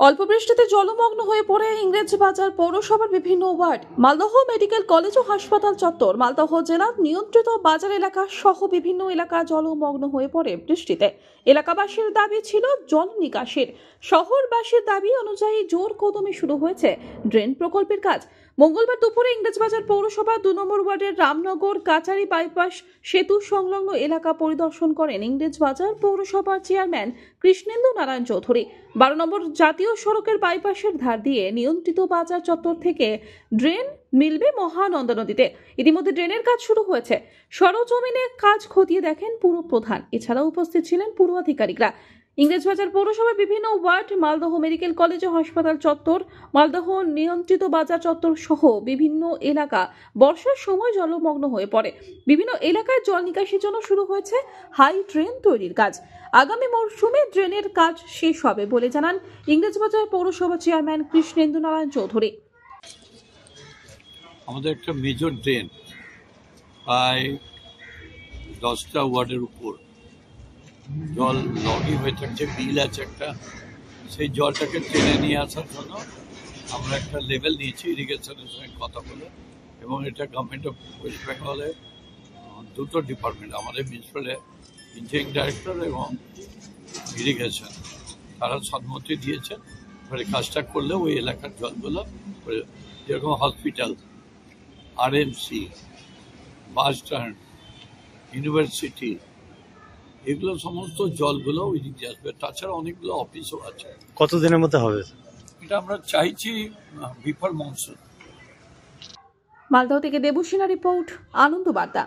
অল্প বৃষ্টিতে জলমগ্ন হয়ে পড়ে ইংরেজবাজার পৌরসভার বিভিন্ন ওয়ার্ড। মালদহ মেডিকেল কলেজ ও হাসপাতাল চত্বর, মালদহ জেলার নিয়ন্ত্রিত বাজার এলাকা সহ বিভিন্ন এলাকা জলমগ্ন হয়ে পড়ে বৃষ্টিতে। এলাকাবাসীর দাবি ছিল জল নিকাশির। শহরবাসীর দাবি অনুযায়ী জোর কদমে শুরু হয়েছে ড্রেন প্রকল্পের কাজ। মঙ্গলবার দুপুরে ইংরেজবাজার পৌরসভা 2 নম্বর ওয়ার্ডের রামনগর কাচারি বাইপাস সেতু সংলগ্ন এলাকা পরিদর্শন করেন ইংরেজবাজার পৌরসভার চেয়ারম্যান কৃষ্ণেন্দু নারায়ণ চৌধুরী। 12 নম্বর জাতীয় সড়কের বাইপাসের ধার দিয়ে নিয়ন্ত্রিত বাজার চত্বর থেকে ড্রেন মিলবে মহানন্দা নদীতে। ইতিমধ্যে ড্রেনের কাজ শুরু হয়েছে। সরজমিনে কাজ খতিয়ে দেখেন পুর প্রধান। এছাড়াও উপস্থিত ছিলেন পুর আধিকারিকরা। ইংরেজবাজার পৌরসভার বিভিন্ন ওয়ার্ড, মালদহ মেডিকেল কলেজ ও হাসপাতাল চত্বর, মালদহ নিয়ন্ত্রিত বাজার চত্বর সহ বিভিন্ন এলাকা বর্ষার সময় জলমগ্ন হয়ে পড়ে। বিভিন্ন এলাকায় জল নিকাশির জন্য শুরু হয়েছে হাই ড্রেন তৈরির কাজ। আগামী মরশুমে ড্রেনের কাজ শেষ হবে বলে জানান ইংরেজবাজার পৌরসভা চেয়ারম্যান কৃষ্ণেন্দু নারায়ণ চৌধুরী। আমাদের একটা মেজর ড্রেন প্রায় 10টা ওয়ার্ডের উপর জল লগি হয়ে থাকছে, বিল আছে একটা। সেই জলটাকে টেনে নিয়ে আসার জন্য আমরা একটা লেভেল নিয়েছি ইরিগেশনের সঙ্গে কথা বলে, এবং এটা গভর্নমেন্ট অফ ওয়েস্ট বেঙ্গলের দুটো ডিপার্টমেন্ট, আমাদের মিউনিসিপ্যাল ইঞ্জিনিয়ারিং ডাইরেক্টর এবং ইরিগেশন, তারা সম্মতি দিয়েছেন। এবারে কাজটা করলে ওই এলাকার জলগুলো, যেরকম hospital, RMC, bus stand, university, এগুলো সমস্ত জলগুলো ওই দিক দিয়ে আসবে। তাছাড়া অনেকগুলো অফিসও আছে। কতদিনের মধ্যে হবে এটা আমরা চাইছি বিফোর মনসুন। মালদহ থেকে দেবসিনা রিপোর্ট, আনন্দ বার্তা।